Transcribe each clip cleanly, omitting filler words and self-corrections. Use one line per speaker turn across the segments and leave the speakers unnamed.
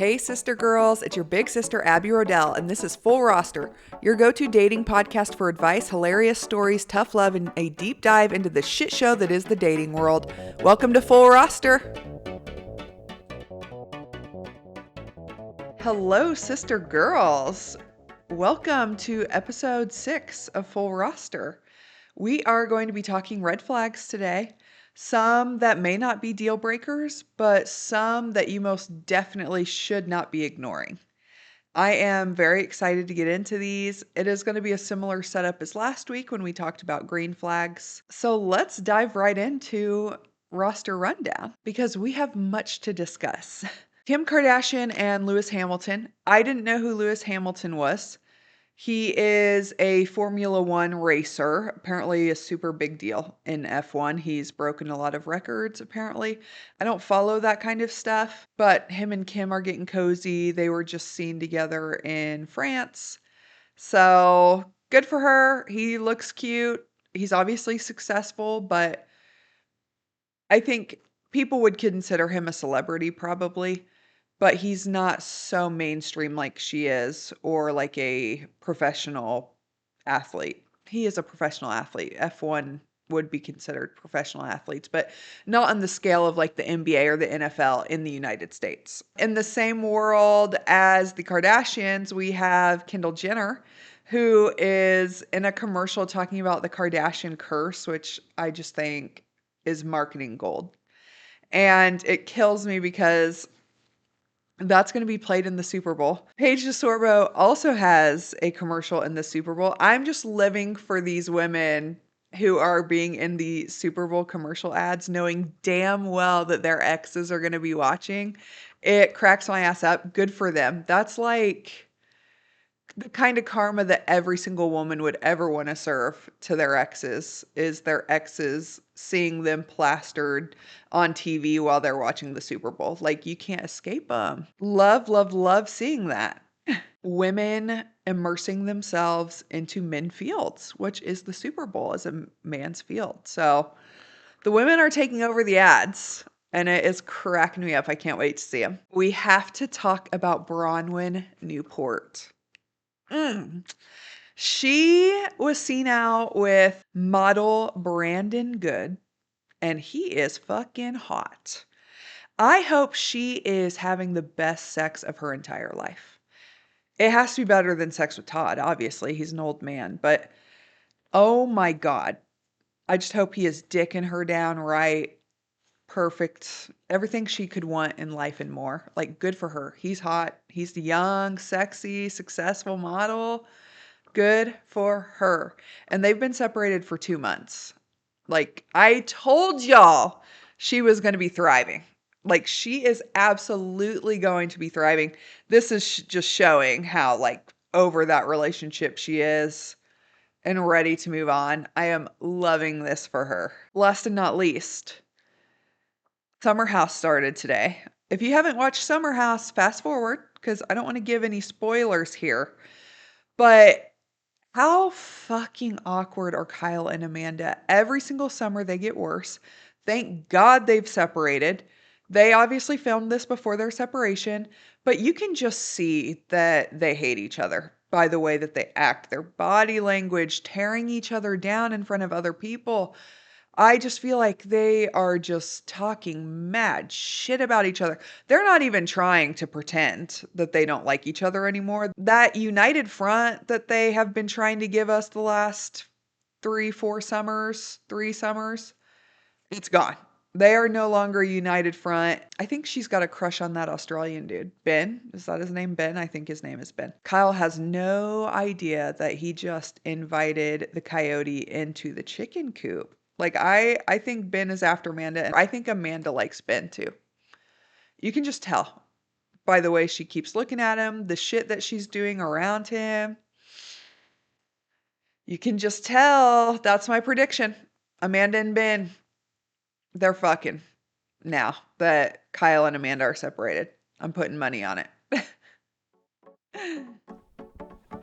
Hey, sister girls, it's your big sister, Abby Rodell, and this is Full Roster, your go to dating podcast for advice, hilarious stories, tough love, and a deep dive into the shit show that is the dating world. Welcome to Full Roster. Hello, sister girls. Welcome to episode 6 of Full Roster. We are going to be talking red flags today. Some that may not be deal breakers, but some that you most definitely should not be ignoring. I am very excited to get into these. It is going to be a similar setup as last week when we talked about green flags. So let's dive right into roster rundown because we have much to discuss. Kim Kardashian and Lewis Hamilton. I didn't know who Lewis Hamilton was. He is a Formula One racer, apparently a super big deal in F1. He's broken a lot of records, apparently. I don't follow that kind of stuff, but him and Kim are getting cozy. They were just seen together in France. So good for her. He looks cute. He's obviously successful, but I think people would consider him a celebrity probably, but he's not so mainstream like she is or like a professional athlete. He is a professional athlete. F1 would be considered professional athletes, but not on the scale of like the NBA or the NFL in the United States. In the same world as the Kardashians, we have Kendall Jenner, who is in a commercial talking about the Kardashian curse, which I just think is marketing gold. And it kills me because that's going to be played in the Super Bowl. Paige DeSorbo also has a commercial in the Super Bowl. I'm just living for these women who are being in the Super Bowl commercial ads, knowing damn well that their exes are going to be watching. It cracks my ass up. Good for them. That's like the kind of karma that every single woman would ever want to serve to their exes is their exes seeing them plastered on TV while they're watching the Super Bowl. Like you can't escape them. Love, love, love seeing that. Women immersing themselves into men fields, which is the Super Bowl as a man's field. So the women are taking over the ads. And it is cracking me up. I can't wait to see them. We have to talk about Bronwyn Newport. She was seen out with model Brandon Good, and he is fucking hot. I hope she is having the best sex of her entire life. It has to be better than sex with Todd, obviously. He's an old man, but oh my God. I just hope he is dicking her down right. Perfect. Everything she could want in life and more. Like, good for her. He's hot. He's the young, sexy, successful model. Good for her. And they've been separated for 2 months. Like, I told y'all she was going to be thriving. Like, she is absolutely going to be thriving. This is just showing how, like, over that relationship she is and ready to move on. I am loving this for her. Last and not least, Summer House started today. If you haven't watched Summer House, fast forward because I don't want to give any spoilers here. But how fucking awkward are Kyle and Amanda? Every single summer they get worse. Thank God they've separated. They obviously filmed this before their separation, but you can just see that they hate each other by the way that they act, their body language, tearing each other down in front of other people. I just feel like they are just talking mad shit about each other. They're not even trying to pretend that they don't like each other anymore. That united front that they have been trying to give us the last 3 summers, it's gone. They are no longer a united front. I think she's got a crush on that Australian dude. Ben? Is that his name? Ben? I think his name is Ben. Kyle has no idea that he just invited the coyote into the chicken coop. Like, I think Ben is after Amanda, and I think Amanda likes Ben too. You can just tell by the way she keeps looking at him, the shit that she's doing around him. You can just tell. That's my prediction. Amanda and Ben, they're fucking now that Kyle and Amanda are separated. I'm putting money on it.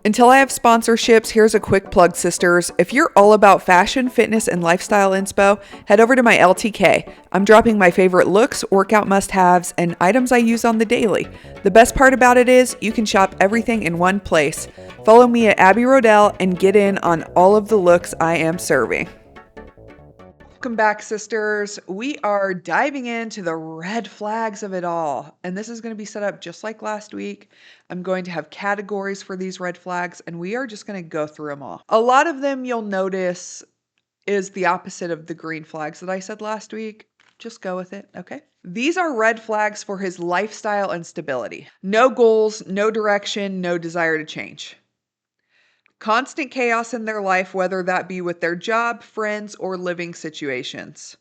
Until I have sponsorships, here's a quick plug, sisters. If you're all about fashion, fitness, and lifestyle inspo, head over to my LTK. I'm dropping my favorite looks, workout must-haves, and items I use on the daily. The best part about it is you can shop everything in one place. Follow me at Abby Rodell and get in on all of the looks I am serving. Welcome back, sisters. We are diving into the red flags of it all. And this is going to be set up just like last week. I'm going to have categories for these red flags, and we are just going to go through them all. A lot of them you'll notice is the opposite of the green flags that I said last week. Just go with it, okay? These are red flags for his lifestyle and stability. No goals, no direction, no desire to change. Constant chaos in their life, whether that be with their job, friends, or living situations.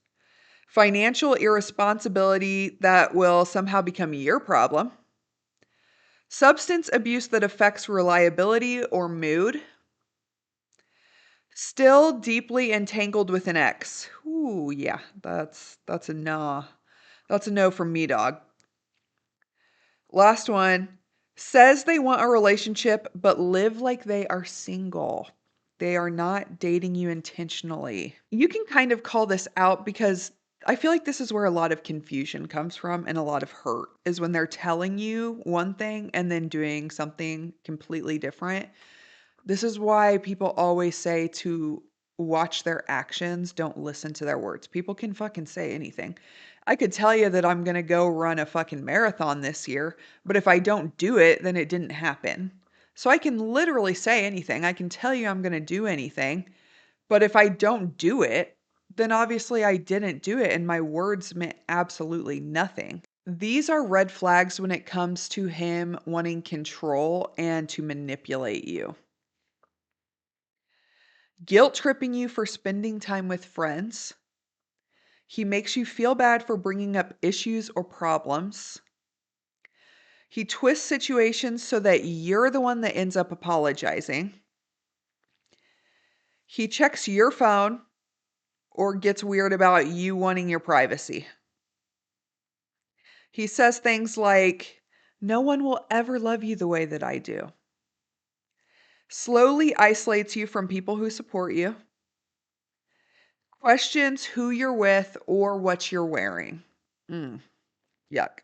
Financial irresponsibility that will somehow become your problem. Substance abuse that affects reliability or mood. Still deeply entangled with an ex. Ooh, yeah, that's a no. That's a no from me, dog. Last one. Says they want a relationship but live like they are single. They are not dating you intentionally. You can kind of call this out because I feel like this is where a lot of confusion comes from and a lot of hurt is when they're telling you one thing and then doing something completely different. This is why people always say to watch their actions, don't listen to their words. People can fucking say anything. I could tell you that I'm going to go run a fucking marathon this year, but if I don't do it, then it didn't happen. So I can literally say anything. I can tell you I'm going to do anything, but if I don't do it, then obviously I didn't do it and my words meant absolutely nothing. These are red flags when it comes to him wanting control and to manipulate you. Guilt tripping you for spending time with friends. He makes you feel bad for bringing up issues or problems. He twists situations so that you're the one that ends up apologizing. He checks your phone or gets weird about you wanting your privacy. He says things like, "No one will ever love you the way that I do." Slowly isolates you from people who support you. Questions who you're with or what you're wearing. Yuck.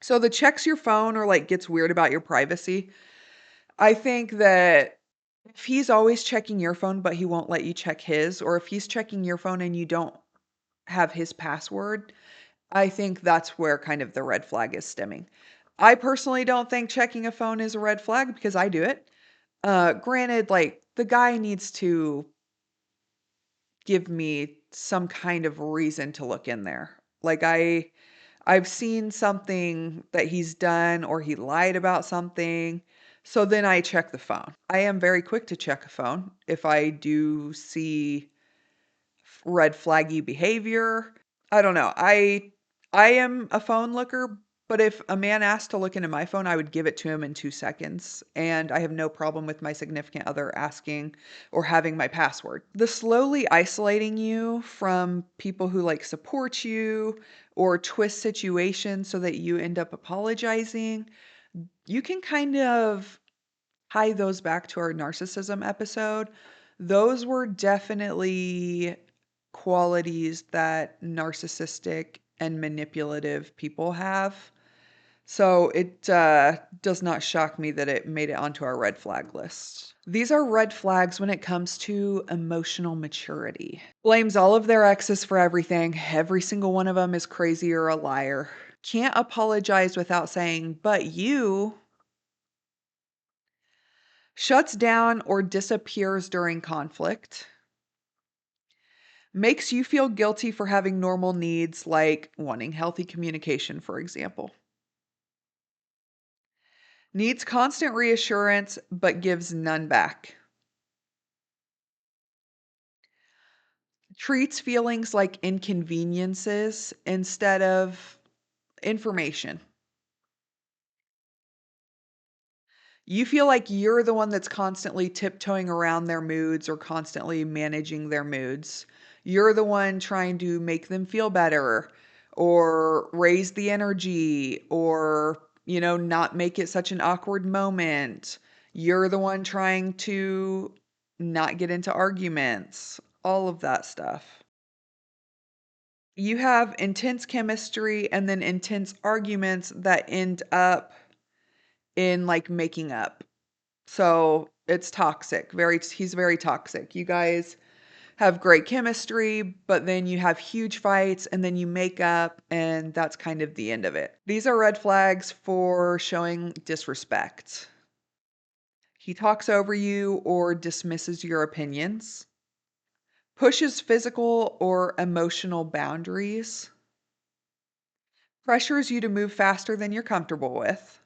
So the checks your phone or like gets weird about your privacy. I think that if he's always checking your phone, but he won't let you check his, or if he's checking your phone and you don't have his password, I think that's where kind of the red flag is stemming. I personally don't think checking a phone is a red flag because I do it. Granted, like the guy needs to give me some kind of reason to look in there. Like I've seen something that he's done or he lied about something. So then I check the phone. I am very quick to check a phone if I do see red flaggy behavior. I don't know. I am a phone looker, but if a man asked to look into my phone, I would give it to him in 2 seconds, and I have no problem with my significant other asking or having my password. The slowly isolating you from people who like support you or twist situations so that you end up apologizing, you can kind of tie those back to our narcissism episode. Those were definitely qualities that narcissistic and manipulative people have. So it does not shock me that it made it onto our red flag list. These are red flags when it comes to emotional maturity. Blames all of their exes for everything. Every single one of them is crazy or a liar. Can't apologize without saying, but you. Shuts down or disappears during conflict. Makes you feel guilty for having normal needs like wanting healthy communication, for example. Needs constant reassurance but gives none back. Treats feelings like inconveniences instead of information. You feel like you're the one that's constantly tiptoeing around their moods or constantly managing their moods. You're the one trying to make them feel better or raise the energy or, not make it such an awkward moment. You're the one trying to not get into arguments, all of that stuff. You have intense chemistry and then intense arguments that end up in like making up. So it's toxic. He's very toxic. You guys have great chemistry, but then you have huge fights and then you make up, and that's kind of the end of it. These are red flags for showing disrespect. He talks over you or dismisses your opinions, pushes physical or emotional boundaries, pressures you to move faster than you're comfortable with,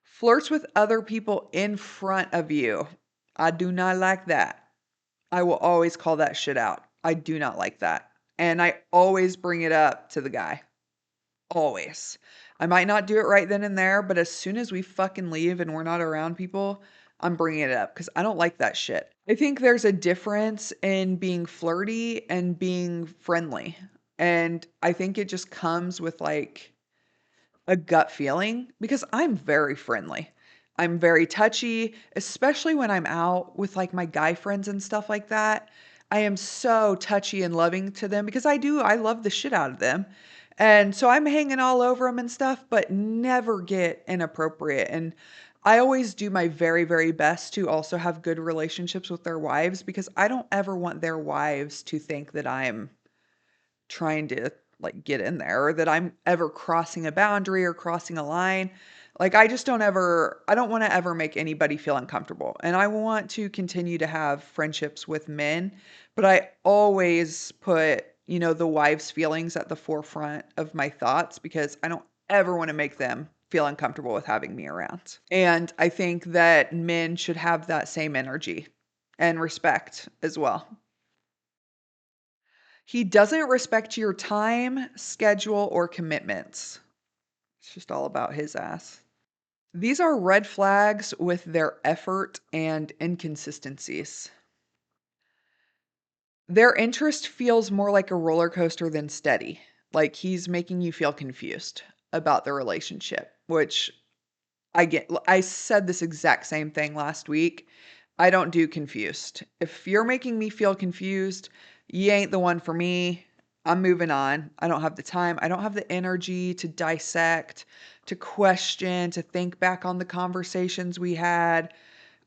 flirts with other people in front of you. I do not like that. I will always call that shit out. I do not like that. And I always bring it up to the guy. Always. I might not do it right then and there, but as soon as we fucking leave and we're not around people, I'm bringing it up because I don't like that shit. I think there's a difference in being flirty and being friendly. And I think it just comes with like a gut feeling because I'm very friendly. I'm very touchy, especially when I'm out with like my guy friends and stuff like that. I am so touchy and loving to them because I love the shit out of them. And so I'm hanging all over them and stuff, but never get inappropriate. And I always do my very, very best to also have good relationships with their wives because I don't ever want their wives to think that I'm trying to like get in there or that I'm ever crossing a boundary or crossing a line. Like I don't want to ever make anybody feel uncomfortable. And I want to continue to have friendships with men, but I always put, the wife's feelings at the forefront of my thoughts because I don't ever want to make them feel uncomfortable with having me around. And I think that men should have that same energy and respect as well. He doesn't respect your time, schedule, or commitments. It's just all about his ass. These are red flags with their effort and inconsistencies. Their interest feels more like a roller coaster than steady. Like he's making you feel confused about the relationship, which I get. I said this exact same thing last week. I don't do confused. If you're making me feel confused, you ain't the one for me. I'm moving on. I don't have the time. I don't have the energy to dissect, to question, to think back on the conversations we had.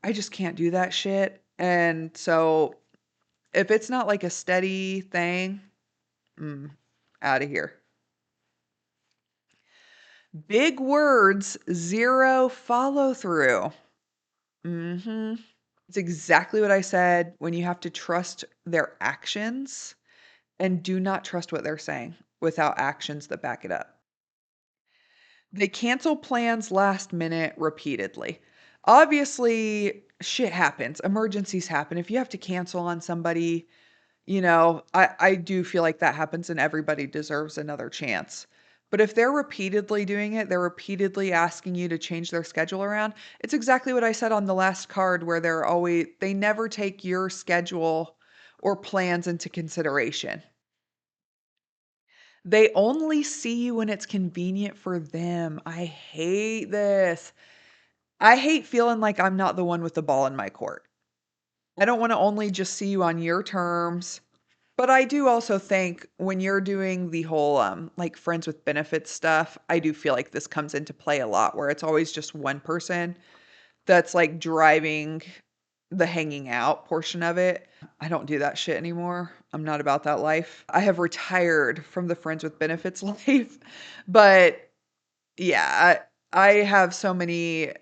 I just can't do that shit. And so if it's not like a steady thing, mm, out of here. Big words, zero follow through. Mhm. It's exactly what I said when you have to trust their actions and do not trust what they're saying without actions that back it up. They cancel plans last minute repeatedly. Obviously, shit happens. Emergencies happen. If you have to cancel on somebody, I do feel like that happens and everybody deserves another chance. But if they're repeatedly doing it, they're repeatedly asking you to change their schedule around. It's exactly what I said on the last card where they never take your schedule or plans into consideration. They only see you when it's convenient for them. I hate this. I hate feeling like I'm not the one with the ball in my court. I don't want to only just see you on your terms. But I do also think when you're doing the whole like friends with benefits stuff, I do feel like this comes into play a lot where it's always just one person that's like driving the hanging out portion of it. I don't do that shit anymore. I'm not about that life. I have retired from the friends with benefits life. But yeah, I have so many,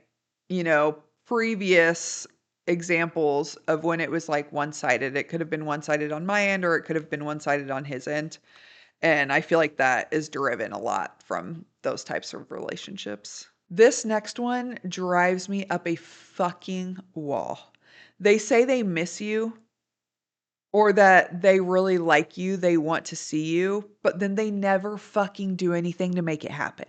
previous examples of when it was like one-sided. It could have been one-sided on my end or it could have been one-sided on his end. And I feel like that is driven a lot from those types of relationships. This next one drives me up a fucking wall. They say they miss you or that they really like you, they want to see you, but then they never fucking do anything to make it happen.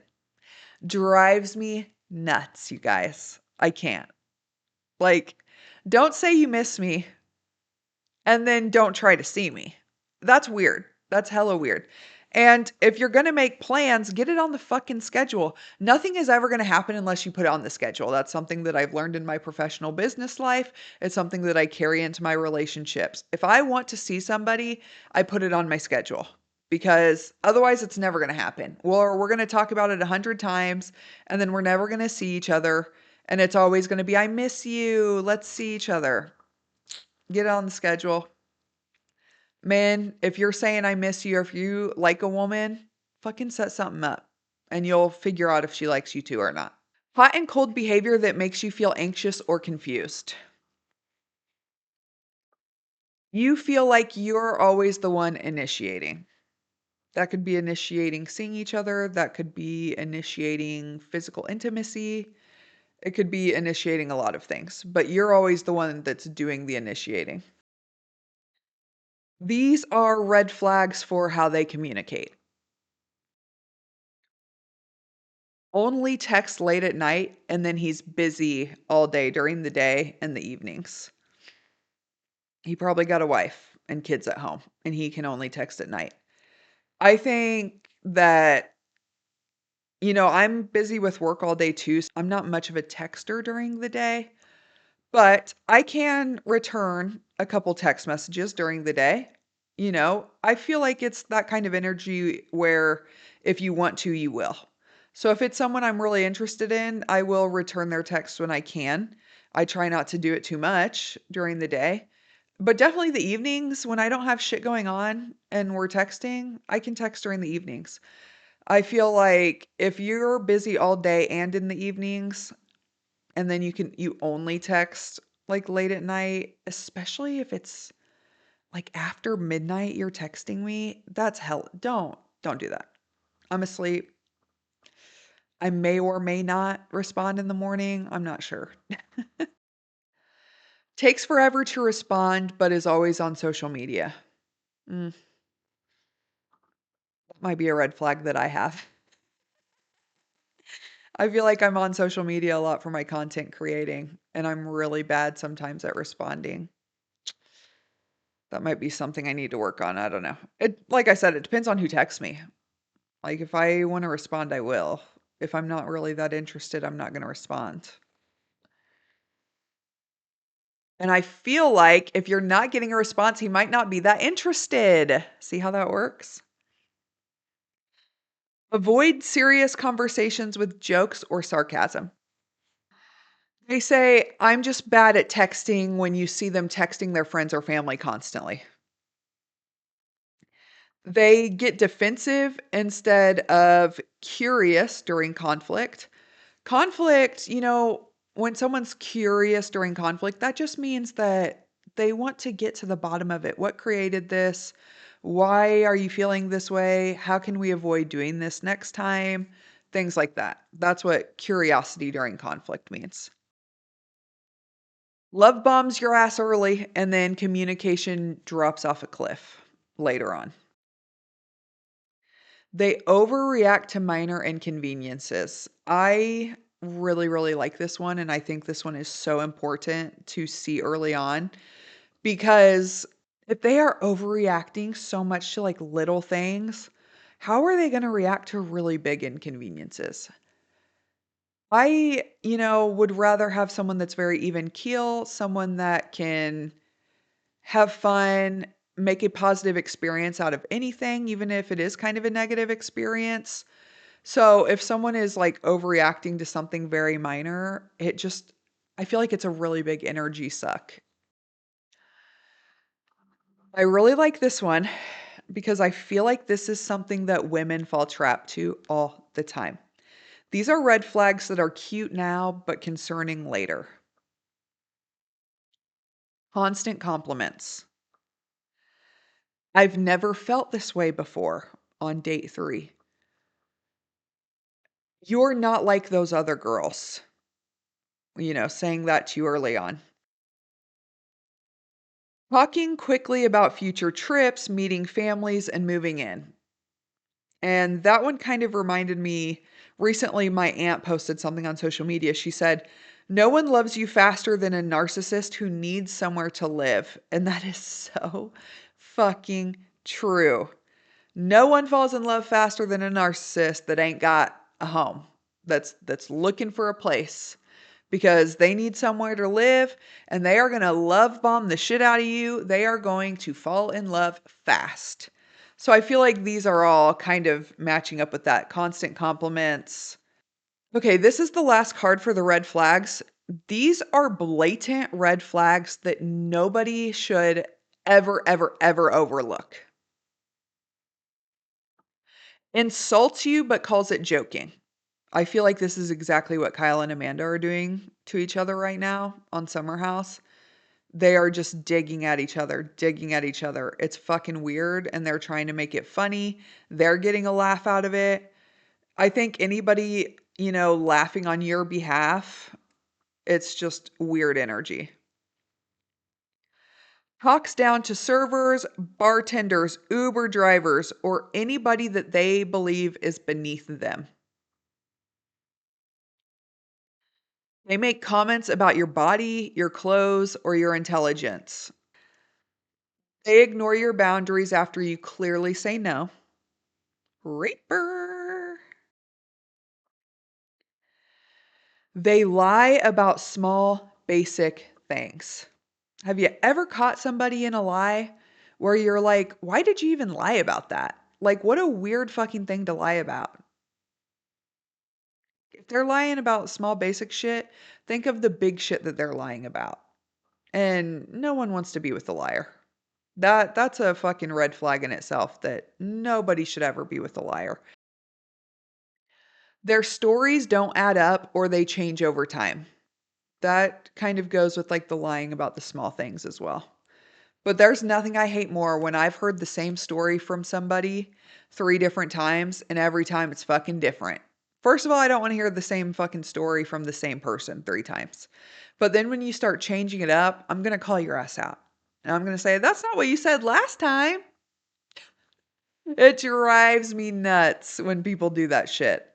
Drives me nuts, you guys. I can't. Like, don't say you miss me and then don't try to see me. That's weird. That's hella weird. And if you're gonna make plans, get it on the fucking schedule. Nothing is ever gonna happen unless you put it on the schedule. That's something that I've learned in my professional business life. It's something that I carry into my relationships. If I want to see somebody, I put it on my schedule because otherwise it's never gonna happen. Or we're gonna talk about it 100 times and then we're never gonna see each other. And it's always gonna be, I miss you. Let's see each other. Get it on the schedule. Man, if you're saying I miss you or if you like a woman, fucking set something up and you'll figure out if she likes you too or not. Hot and cold behavior that makes you feel anxious or confused. You feel like you're always the one initiating. That could be initiating seeing each other, that could be initiating physical intimacy, it could be initiating a lot of things, but you're always the one that's doing the initiating. These are red flags for how they communicate. Only texts late at night, and then he's busy all day during the day and the evenings. He probably got a wife and kids at home, and he can only text at night. I think that, I'm busy with work all day too, so I'm not much of a texter during the day. But I can return a couple text messages during the day. I feel like it's that kind of energy where if you want to, you will. So if it's someone I'm really interested in, I will return their text when I can. I try not to do it too much during the day. But definitely the evenings when I don't have shit going on and we're texting, I can text during the evenings. I feel like if you're busy all day and in the evenings, and then you only text, like, late at night, especially if it's, like, after midnight you're texting me, that's hell don't do that. I'm asleep. I may or may not respond in the morning, I'm not sure. Takes forever to respond, but is always on social media. That might be a red flag that I have. I feel like I'm on social media a lot for my content creating, and I'm really bad sometimes at responding. That might be something I need to work on, I don't know. Like I said, it depends on who texts me. Like, if I wanna respond, I will. If I'm not really that interested, I'm not gonna respond. And I feel like if you're not getting a response, he might not be that interested. See how that works? Avoid serious conversations with jokes or sarcasm. They say, "I'm just bad at texting," when you see them texting their friends or family constantly. They get defensive instead of curious during conflict. Conflict, when someone's curious during conflict, that just means that they want to get to the bottom of it. What created this? Why are you feeling this way? How can we avoid doing this next time? Things like that. That's what curiosity during conflict means. Love bombs your ass early and then communication drops off a cliff later on. They overreact to minor inconveniences. I really, really like this one, and I think this one is so important to see early on because if they are overreacting so much to like little things, how are they going to react to really big inconveniences? I, would rather have someone that's very even keel, someone that can have fun, make a positive experience out of anything, even if it is kind of a negative experience. So if someone is like overreacting to something very minor, I feel like it's a really big energy suck. I really like this one because I feel like this is something that women fall trap to all the time. These are red flags that are cute now, but concerning later. Constant compliments. I've never felt this way before on date 3. You're not like those other girls, saying that to you early on. Talking quickly about future trips, meeting families, and moving in. And that one kind of reminded me recently, my aunt posted something on social media. She said, "No one loves you faster than a narcissist who needs somewhere to live." And that is so fucking true. No one falls in love faster than a narcissist that ain't got a home. That's looking for a place because they need somewhere to live and they are going to love bomb the shit out of you. They are going to fall in love fast. So I feel like these are all kind of matching up with that constant compliments. Okay, this is the last card for the red flags. These are blatant red flags that nobody should ever, ever, ever overlook. Insults you but calls it joking. I feel like this is exactly what Kyle and Amanda are doing to each other right now on Summer House. They are just digging at each other, digging at each other. It's fucking weird and they're trying to make it funny. They're getting a laugh out of it. I think anybody, laughing on your behalf, it's just weird energy. Talks down to servers, bartenders, Uber drivers, or anybody that they believe is beneath them. They make comments about your body, your clothes, or your intelligence. They ignore your boundaries after you clearly say no. Raper. They lie about small, basic things. Have you ever caught somebody in a lie where you're like, why did you even lie about that? Like, what a weird fucking thing to lie about. If they're lying about small, basic shit, think of the big shit that they're lying about. And no one wants to be with a liar. That's a fucking red flag in itself that nobody should ever be with a liar. Their stories don't add up or they change over time. That kind of goes with like the lying about the small things as well. But there's nothing I hate more when I've heard the same story from somebody 3 different times and every time it's fucking different. First of all, I don't want to hear the same fucking story from the same person 3 times. But then when you start changing it up, I'm going to call your ass out. And I'm going to say, that's not what you said last time. It drives me nuts when people do that shit.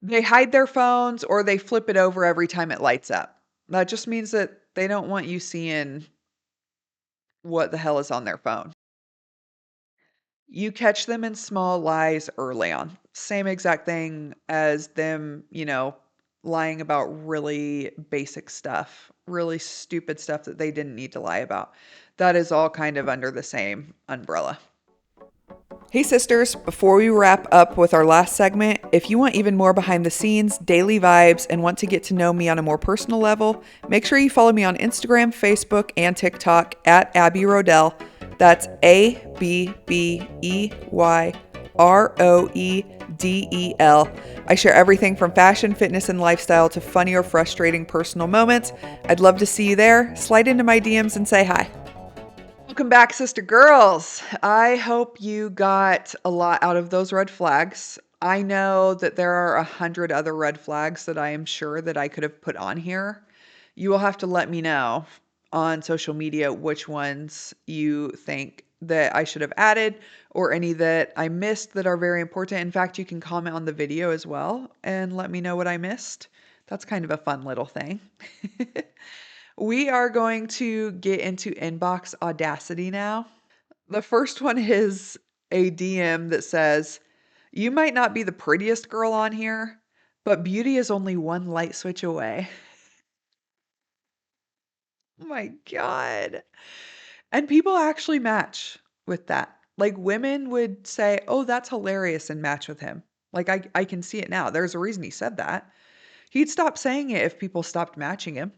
They hide their phones or they flip it over every time it lights up. That just means that they don't want you seeing what the hell is on their phone. You catch them in small lies early on. Same exact thing as them, lying about really basic stuff, really stupid stuff that they didn't need to lie about. That is all kind of under the same umbrella. Hey, sisters, before we wrap up with our last segment, if you want even more behind the scenes, daily vibes, and want to get to know me on a more personal level, make sure you follow me on Instagram, Facebook, and TikTok at Abby Rodell. That's ABBEYROEDEL. I share everything from fashion, fitness, and lifestyle to funny or frustrating personal moments. I'd love to see you there. Slide into my DMs and say hi. Welcome back, sister girls. I hope you got a lot out of those red flags. I know that there are 100 other red flags that I am sure that I could have put on here. You will have to let me know on social media which ones you think that I should have added or any that I missed that are very important. In fact, you can comment on the video as well and let me know what I missed. That's kind of a fun little thing. We are going to get into inbox audacity now. The first one is a DM that says, you might not be the prettiest girl on here, but beauty is only one light switch away. Oh my God. And people actually match with that. Like women would say, oh, that's hilarious and match with him. Like I can see it now. There's a reason he said that. He'd stop saying it if people stopped matching him.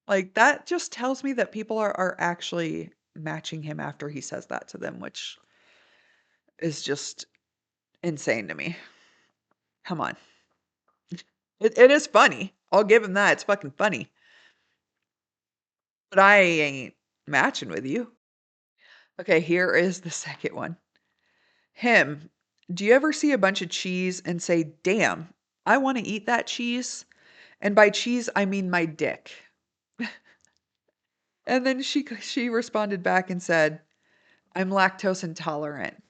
Like, that just tells me that people are actually matching him after he says that to them, which is just insane to me. Come on. It is funny. I'll give him that. It's fucking funny. But I ain't matching with you. Okay, here is the second one. Him. Do you ever see a bunch of cheese and say, damn, I want to eat that cheese? And by cheese, I mean my dick. And then she responded back and said, I'm lactose intolerant.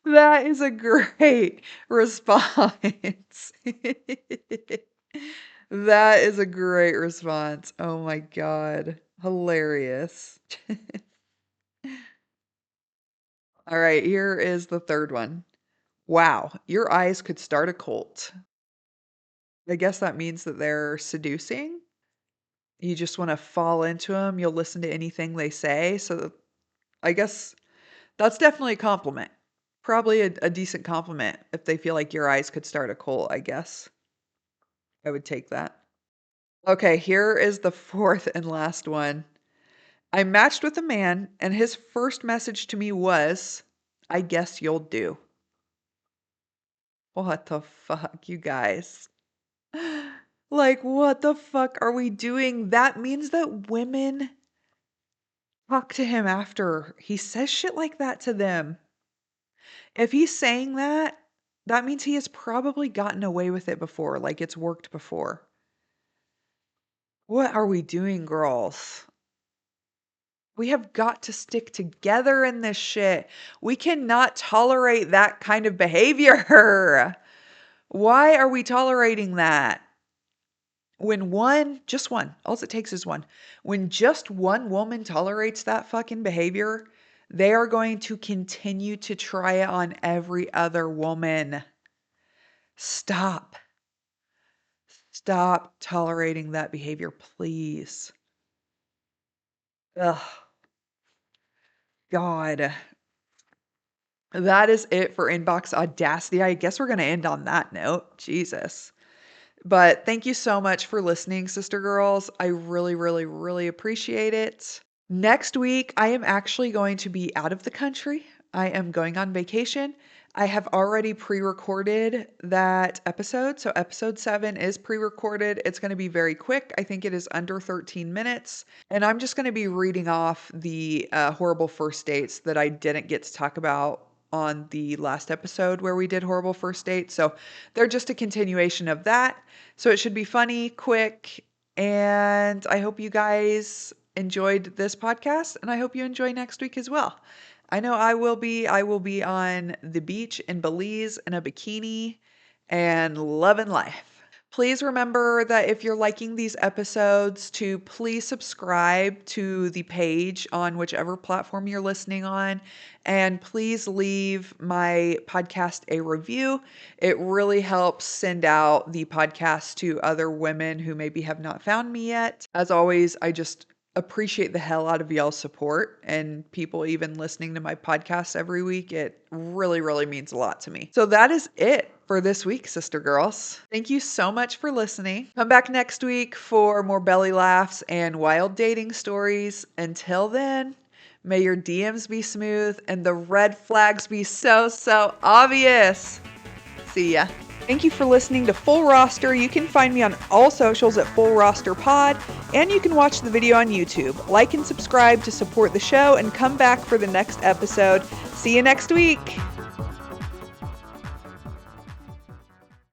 That is a great response. That is a great response. Oh my God. Hilarious. All right, here is the third one. Wow, your eyes could start a cult. I guess that means that they're seducing. You just want to fall into them. You'll listen to anything they say. So I guess that's definitely a compliment. Probably a decent compliment if they feel like your eyes could start a cult, I guess. I would take that. Okay, here is the fourth and last one. I matched with a man, and his first message to me was, I guess you'll do. What the fuck, you guys? Like, what the fuck are we doing? That means that women talk to him after he says shit like that to them. If he's saying that, that means he has probably gotten away with it before, like it's worked before. What are we doing, girls? We have got to stick together in this shit. We cannot tolerate that kind of behavior. Why are we tolerating that? When just one, all it takes is one. When just one woman tolerates that fucking behavior, they are going to continue to try it on every other woman. Stop. Stop tolerating that behavior, please. Ugh. God. That is it for inbox audacity. I guess we're going to end on that note. Jesus. But thank you so much for listening, sister girls. I really, really, really appreciate it. Next week, I am actually going to be out of the country. I am going on vacation. I have already pre-recorded that episode. So episode 7 is pre-recorded. It's going to be very quick. I think it is under 13 minutes. And I'm just going to be reading off the horrible first dates that I didn't get to talk about on the last episode where we did horrible first dates. So they're just a continuation of that. So it should be funny, quick, and I hope you guys enjoyed this podcast, and I hope you enjoy next week as well. I know I will be. I will be on the beach in Belize in a bikini and loving life. Please remember that if you're liking these episodes, to please subscribe to the page on whichever platform you're listening on. And please leave my podcast a review. It really helps send out the podcast to other women who maybe have not found me yet. As always, I just appreciate the hell out of y'all's support and people even listening to my podcast every week. It really, really means a lot to me. So that is it for this week, sister girls. Thank you so much for listening. Come back next week for more belly laughs and wild dating stories. Until then, may your DMs be smooth and the red flags be so, so obvious. See ya. Thank you for listening to Full Roster. You can find me on all socials at Full Roster Pod, and you can watch the video on YouTube. Like and subscribe to support the show, and come back for the next episode. See you next week.